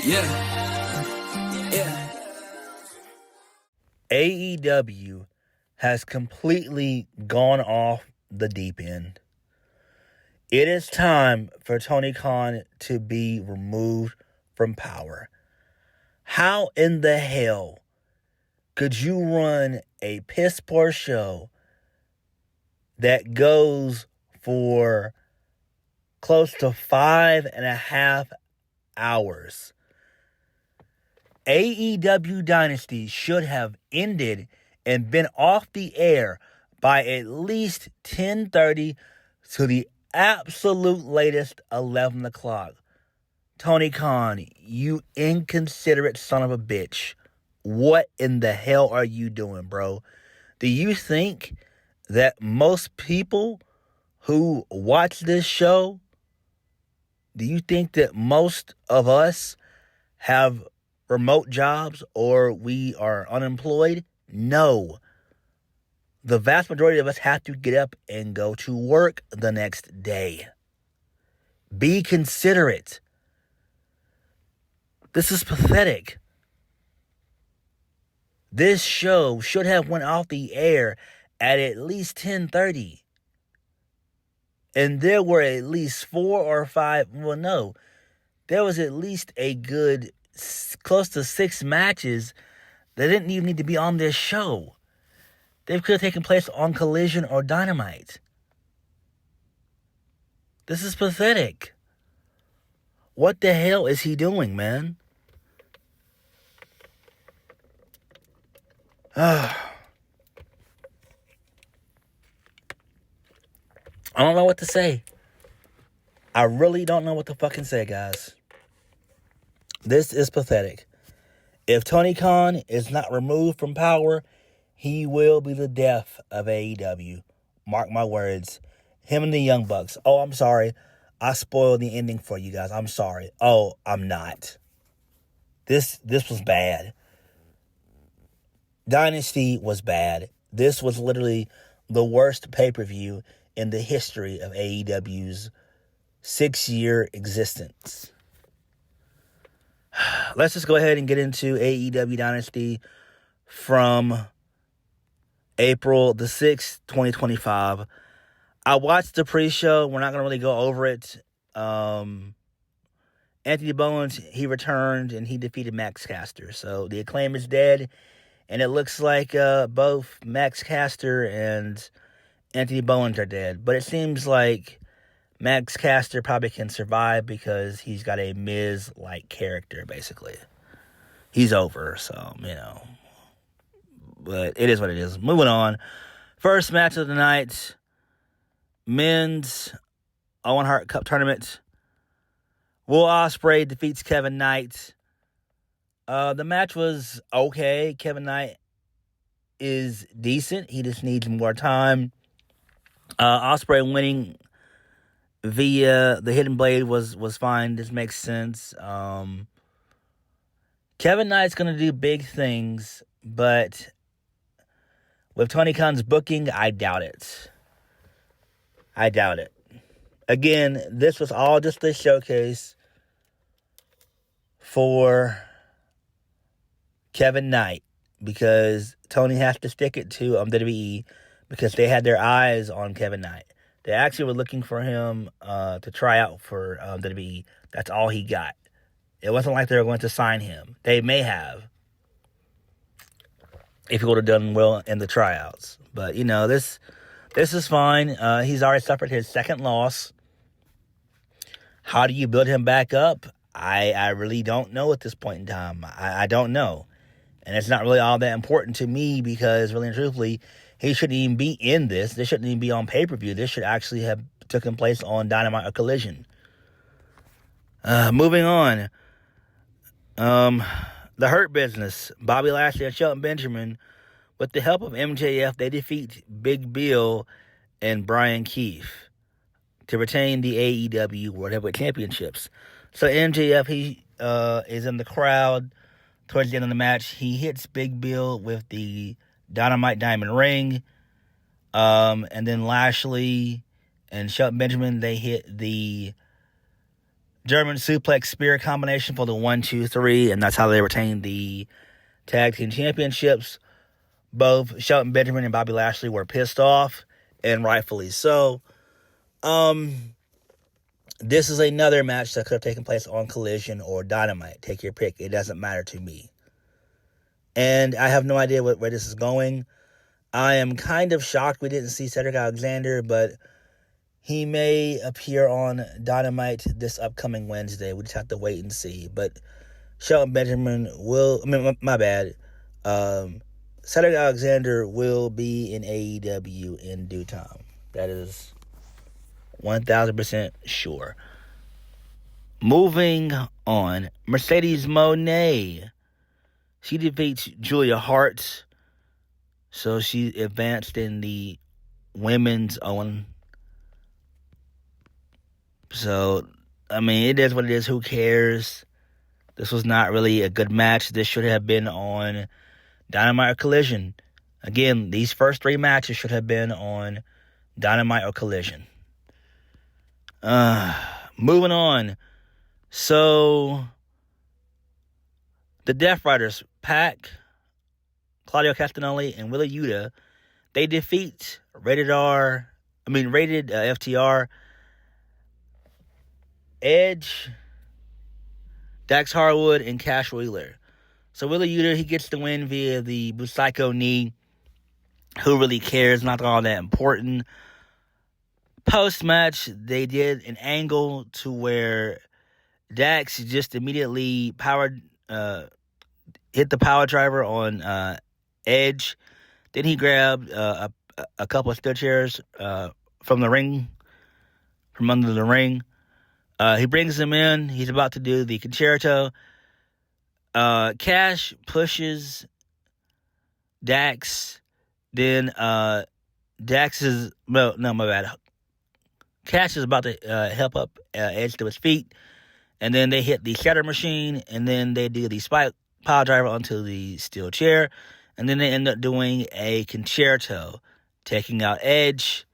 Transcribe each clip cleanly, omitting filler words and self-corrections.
Yeah. AEW has completely gone off the deep end. It is time for Tony Khan to be removed from power. How in the hell could you run a piss poor show that goes for close to 5.5 hours? AEW Dynasty should have ended and been off the air by at least 10:30 to the absolute latest 11 o'clock. Tony Khan, you inconsiderate son of a bitch. What in the hell are you doing, bro? Do you think that most people who watch this show, do you think that most of us have remote jobs or we are unemployed? No. The vast majority of us have to get up and go to work the next day. Be considerate. This is pathetic. This show should have went off the air at least 10:30. And there were at least 4 or 5, well, no. There was at least a good close to 6 matches that didn't even need to be on this show. They could have taken place on Collision or Dynamite. This is pathetic. What the hell is he doing, man? I don't know what to say. I really don't know what to fucking say, guys. This is pathetic. If Tony Khan is not removed from power, he will be the death of AEW. Mark my words. Him and the Young Bucks. Oh, I'm sorry. I spoiled the ending for you guys. I'm sorry. Oh, I'm not. This was bad. Dynasty was bad. This was literally the worst pay-per-view in the history of AEW's 6-year existence. Let's just go ahead and get into AEW Dynasty from April the 6th, 2025. I watched the pre-show. We're not going to really go over it. Anthony Bowens, he returned and he defeated Max Caster. So the Acclaim is dead. And it looks like both Max Caster and Anthony Bowens are dead. But it seems like Max Caster probably can survive because he's got a Miz-like character, basically. He's over, so, But it is what it is. Moving on. First match of the night. Men's Owen Hart Cup Tournament. Will Ospreay defeats Kevin Knight. The match was okay. Kevin Knight is decent. He just needs more time. Ospreay winning via the Hidden Blade was fine. This makes sense. Kevin Knight's going to do big things, but with Tony Khan's booking, I doubt it. Again, this was all just a showcase for Kevin Knight because Tony has to stick it to WWE because they had their eyes on Kevin Knight. They actually were looking for him to try out for WWE. That's all he got. It wasn't like they were going to sign him. They may have if he would have done well in the tryouts. But, this is fine. He's already suffered his second loss. How do you build him back up? I really don't know at this point in time. I don't know. And it's not really all that important to me because, really and truthfully, he shouldn't even be in this. This shouldn't even be on pay-per-view. This should actually have taken place on Dynamite or Collision. Moving on. The Hurt Business. Bobby Lashley and Shelton Benjamin, with the help of MJF, they defeat Big Bill and Brian Keefe to retain the AEW World Heavyweight Championships. So MJF, he is in the crowd towards the end of the match. He hits Big Bill with the Dynamite Diamond Ring. And then Lashley and Shelton Benjamin, they hit the German suplex spear combination for the 1, 2, 3, and that's how they retained the tag team championships. Both Shelton Benjamin and Bobby Lashley were pissed off, and rightfully so. This is another match that could have taken place on Collision or Dynamite. Take your pick. It doesn't matter to me. And I have no idea where this is going. I am kind of shocked we didn't see Cedric Alexander, but he may appear on Dynamite this upcoming Wednesday. We just have to wait and see. But Shelton Benjamin will... my bad. Cedric Alexander will be in AEW in due time. That is 1,000% sure. Moving on. Mercedes Moné. She defeats Julia Hart. So she advanced in the women's own. So, it is what it is. Who cares? This was not really a good match. This should have been on Dynamite or Collision. Again, these first 3 matches should have been on Dynamite or Collision. Moving on. So, the Death Riders, Pac, Claudio Castagnoli, and Wheeler Yuta, they defeat rated FTR, Edge, Dax Harwood, and Cash Wheeler. So Wheeler Yuta, he gets the win via the Busaiku knee. Who really cares? Not all that important. Post-match, they did an angle to where Dax just immediately hit the power driver on Edge. Then he grabbed a couple of steel chairs from under the ring. He brings him in. He's about to do the concerto. Cash pushes Dax. Then Cash is about to help up Edge to his feet. And then they hit the shatter machine. And then they do the spike pile driver onto the steel chair. And then they end up doing a concerto, taking out Edge.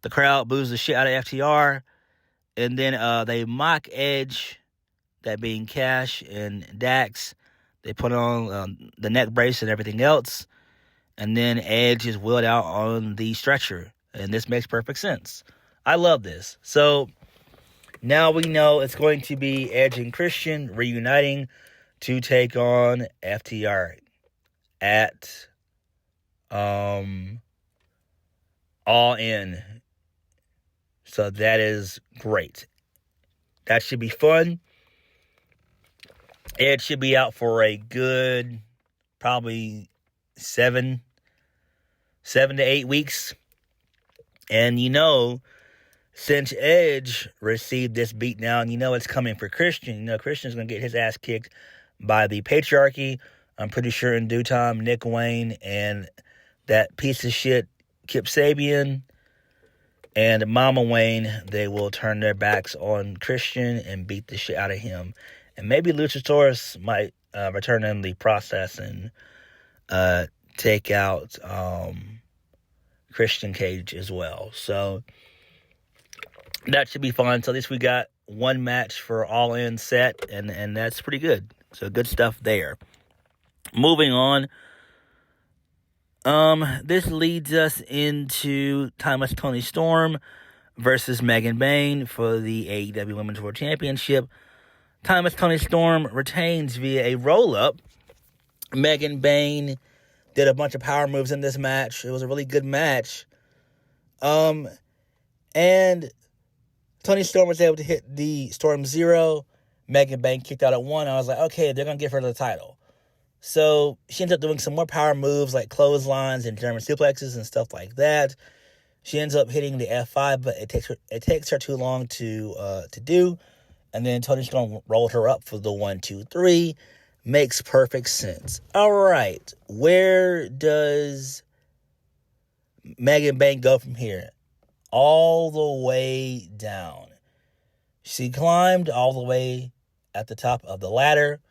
The crowd boos the shit out of FTR. And then they mock Edge, that being Cash and Dax. They put on the neck brace and everything else. And then Edge is wheeled out on the stretcher. And this makes perfect sense. I love this. So now we know it's going to be Edge and Christian reuniting to take on FTR at All In. So that is great. That should be fun. Edge should be out for a good, probably 7 to 8 weeks. And since Edge received this beatdown, it's coming for Christian. Christian's going to get his ass kicked by the patriarchy. I'm pretty sure in due time, Nick Wayne and that piece of shit Kip Sabian and Mama Wayne, they will turn their backs on Christian and beat the shit out of him. And maybe Luchasaurus might return in the process and take out Christian Cage as well. So that should be fun. So at least we got one match for All In set, and that's pretty good. So good stuff there. Moving on. This leads us into Timeless Toni Storm versus Megan Bayne for the AEW Women's World Championship. Timeless Toni Storm retains via a roll-up. Megan Bayne did a bunch of power moves in this match. It was a really good match. And Toni Storm was able to hit the Storm Zero. Megan Bayne kicked out at 1. I was like, okay, they're going to give her the title. So she ends up doing some more power moves like clotheslines and German suplexes and stuff like that. She ends up hitting the F5, but it takes her too long to do. And then Toni Storm rolled her up for the 1, 2, 3. Makes perfect sense. All right, where does Megan Bayne go from here? All the way down. She climbed all the way at the top of the ladder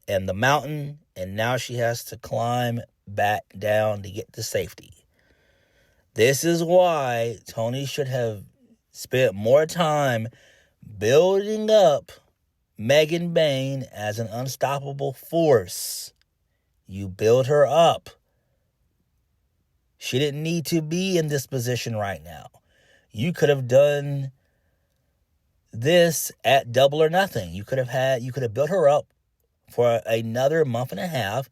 and the mountain, and now she has to climb back down to get to safety. This is why Toni should have spent more time building up Megan Bayne as an unstoppable force. You build her up. She didn't need to be in this position right now. You could have done this at Double or Nothing. You could have built her up for another month and a half,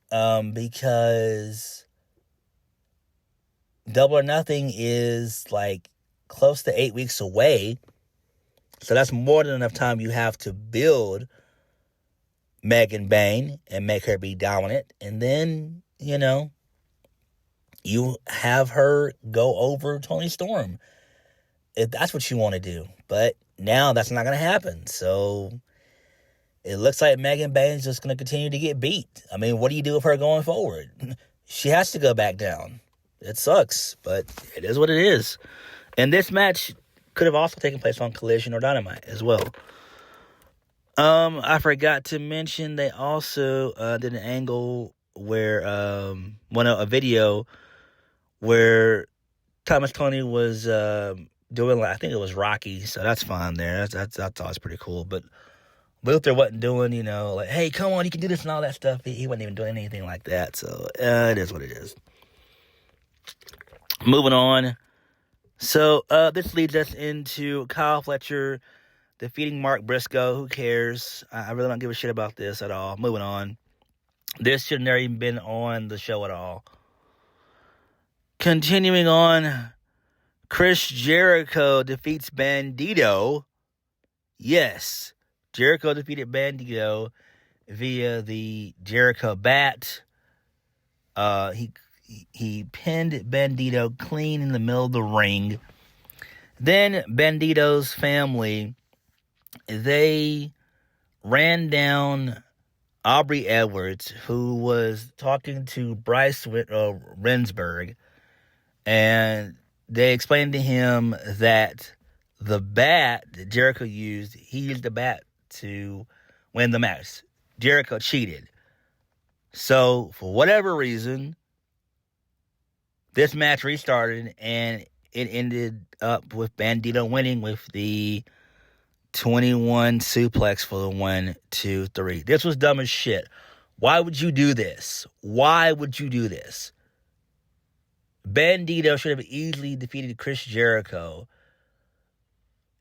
because Double or Nothing is like close to 8 weeks away. So that's more than enough time you have to build Megan Bayne and make her be dominant. And then, you have her go over Toni Storm, if that's what you want to do. But now that's not going to happen. So it looks like Megan Bayne's just going to continue to get beat. I mean, what do you do with her going forward? She has to go back down. It sucks, but it is what it is. And this match could have also taken place on Collision or Dynamite as well. I forgot to mention they also did an angle where, a video where Thomas Tony was doing, I think it was Rocky, so that's fine there. That's always pretty cool. But Luther wasn't doing, like, hey, come on, you can do this and all that stuff. He wasn't even doing anything like that. So it is what it is. Moving on. So this leads us into Kyle Fletcher defeating Mark Briscoe. Who cares? I really don't give a shit about this at all. Moving on. This should have never even been on the show at all. Continuing on, Chris Jericho defeats Bandito. Yes, Jericho defeated Bandito via the Jericho Bat. He pinned Bandito clean in the middle of the ring. Then Bandito's family, they ran down Aubrey Edwards, who was talking to Bryce Rensburg, and they explained to him that the bat that Jericho used, he used the bat to win the match. Jericho cheated. So, for whatever reason, this match restarted, and it ended up with Bandito winning with the 21 suplex for the 1, 2, 3. This was dumb as shit. Why would you do this? Why would you do this? Bandito should have easily defeated Chris Jericho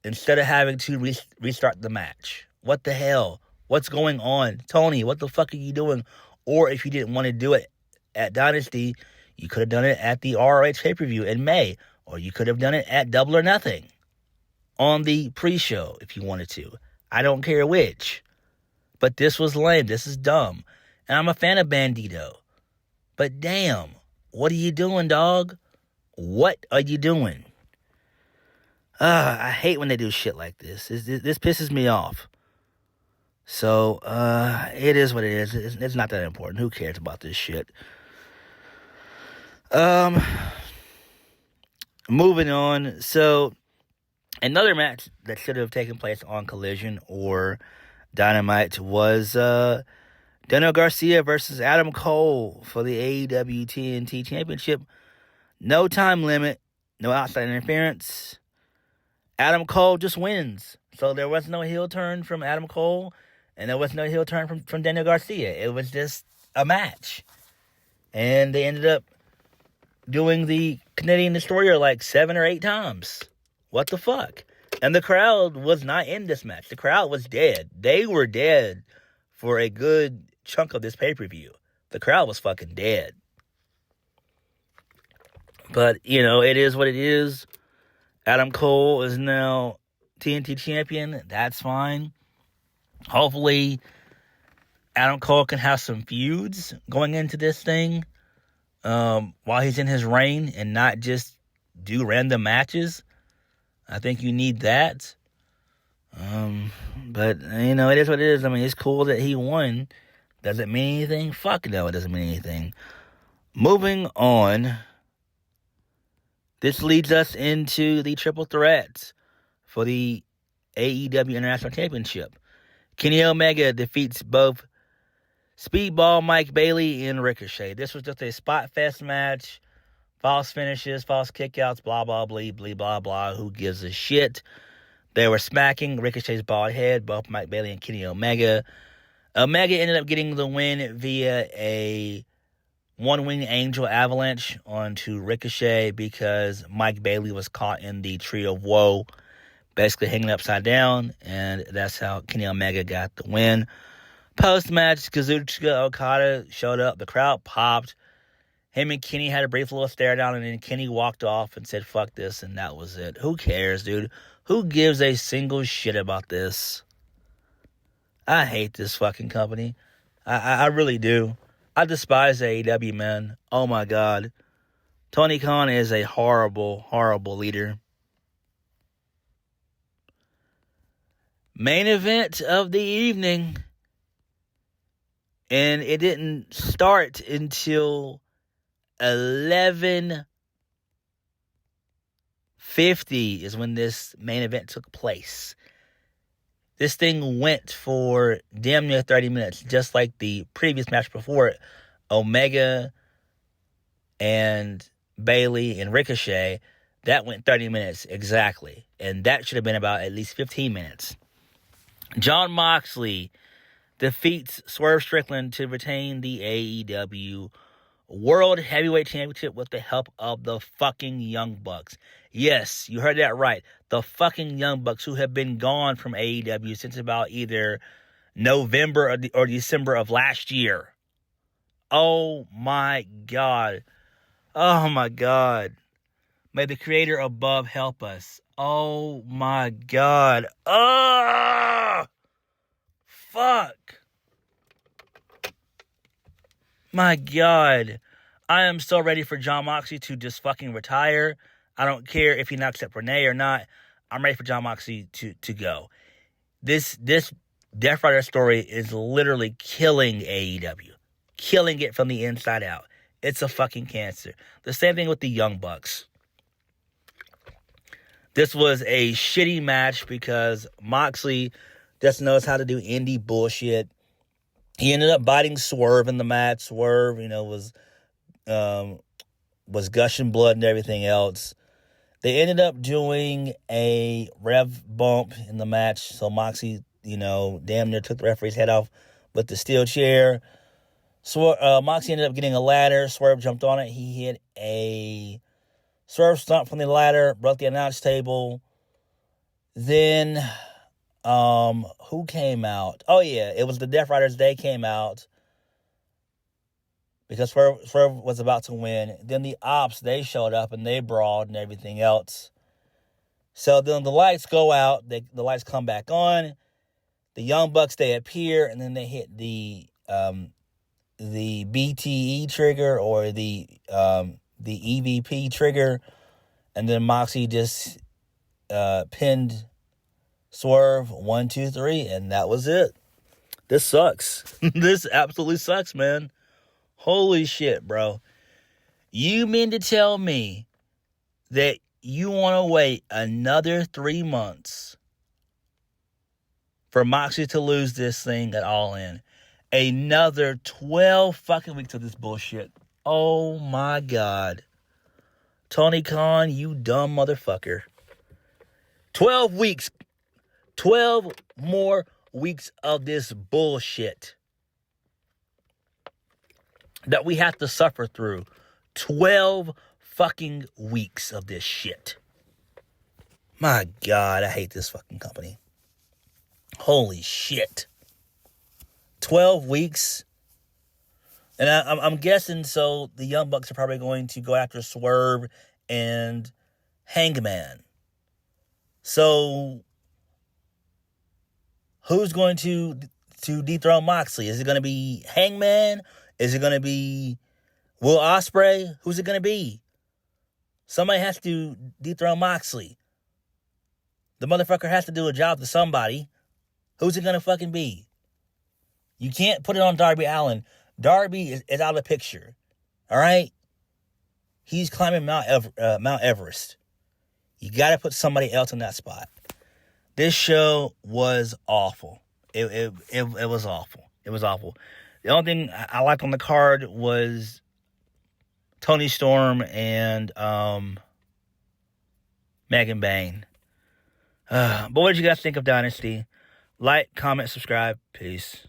instead of having to restart the match. What the hell? What's going on? Tony, what the fuck are you doing? Or if you didn't want to do it at Dynasty, you could have done it at the ROH pay-per-view in May. Or you could have done it at Double or Nothing on the pre-show if you wanted to. I don't care which. But this was lame. This is dumb. And I'm a fan of Bandito. But damn, what are you doing, dog? What are you doing? I hate when they do shit like this. This pisses me off. So, it is what it is. It's not that important. Who cares about this shit? Moving on. So, another match that should have taken place on Collision or Dynamite was Daniel Garcia versus Adam Cole for the AEW TNT Championship. No time limit, no outside interference. Adam Cole just wins. So there was no heel turn from Adam Cole, and there was no heel turn from Daniel Garcia. It was just a match. And they ended up doing the Canadian Destroyer like 7 or 8 times. What the fuck? And the crowd was not in this match. The crowd was dead. They were dead for a good chunk of this pay-per-view. The crowd was fucking dead. But, it is what it is. Adam Cole is now TNT champion. That's fine. Hopefully, Adam Cole can have some feuds going into this thing while he's in his reign and not just do random matches. I think you need that. But, it is what it is. I mean, it's cool that he won. Does it mean anything? Fuck no, it doesn't mean anything. Moving on. This leads us into the triple threat for the AEW International Championship. Kenny Omega defeats both Speedball Mike Bailey and Ricochet. This was just a spot fest match. False finishes, false kickouts, blah, blah, blah, blah, blah, blah. Who gives a shit? They were smacking Ricochet's bald head, both Mike Bailey and Kenny Omega. Omega ended up getting the win via a one-wing angel avalanche onto Ricochet because Mike Bailey was caught in the Tree of Woe, basically hanging upside down, and that's how Kenny Omega got the win. Post-match, Kazuchika Okada showed up. The crowd popped. Him and Kenny had a brief little stare down, and then Kenny walked off and said, fuck this, and that was it. Who cares, dude? Who gives a single shit about this? I hate this fucking company. I really do. I despise AEW, man. Oh, my God. Tony Khan is a horrible, horrible leader. Main event of the evening. And it didn't start until 11:50 is when this main event took place. This thing went for damn near 30 minutes, just like the previous match before it. Omega and Bailey and Ricochet, that went 30 minutes exactly. And that should have been about at least 15 minutes. Jon Moxley defeats Swerve Strickland to retain the AEW World Heavyweight Championship with the help of the fucking Young Bucks. Yes, you heard that right. The fucking Young Bucks, who have been gone from AEW since about either November or December of last year. Oh my God. Oh my God. May the Creator above help us. Oh my God. Oh! Fuck. My God. I am so ready for Jon Moxley to just fucking retire. I don't care if he knocks up Renee or not. I'm ready for Jon Moxley to go. This Death Rider story is literally killing AEW. Killing it from the inside out. It's a fucking cancer. The same thing with the Young Bucks. This was a shitty match because Moxley just knows how to do indie bullshit. He ended up biting Swerve in the match. Swerve, was gushing blood and everything else. They ended up doing a rev bump in the match. So Moxley, damn near took the referee's head off with the steel chair. Moxley ended up getting a ladder. Swerve jumped on it. He hit a Swerve stomp from the ladder, broke the announce table. Then, who came out? Oh, yeah, it was the Death Riders. They came out because Swerve was about to win. Then the Ops, they showed up and they brawled and everything else. So then the lights go out. The lights come back on. The Young Bucks, they appear, and then they hit the BTE trigger or the EVP trigger. And then Moxie just pinned Swerve 1, 2, 3, and that was it. This sucks. This absolutely sucks, man. Holy shit, bro. You mean to tell me that you want to wait another 3 months for Moxley to lose this thing at All In? Another 12 fucking weeks of this bullshit. Oh my God. Tony Khan, you dumb motherfucker. 12 weeks. 12 more weeks of this bullshit that we have to suffer through. 12 fucking weeks of this shit. My God, I hate this fucking company. Holy shit. 12 weeks. And I'm guessing, so the Young Bucks are probably going to go after Swerve and Hangman. So, who's going to dethrone Moxley? Is it going to be Hangman? Is it going to be Will Ospreay? Who's it going to be? Somebody has to dethrone Moxley. The motherfucker has to do a job to somebody. Who's it going to fucking be? You can't put it on Darby Allin. Darby is out of the picture. All right? He's climbing Mount Everest. You got to put somebody else in that spot. This show was awful. It was awful. It was awful. The only thing I liked on the card was Tony Storm and Megan Bayne. But what did you guys think of Dynasty? Like, comment, subscribe. Peace.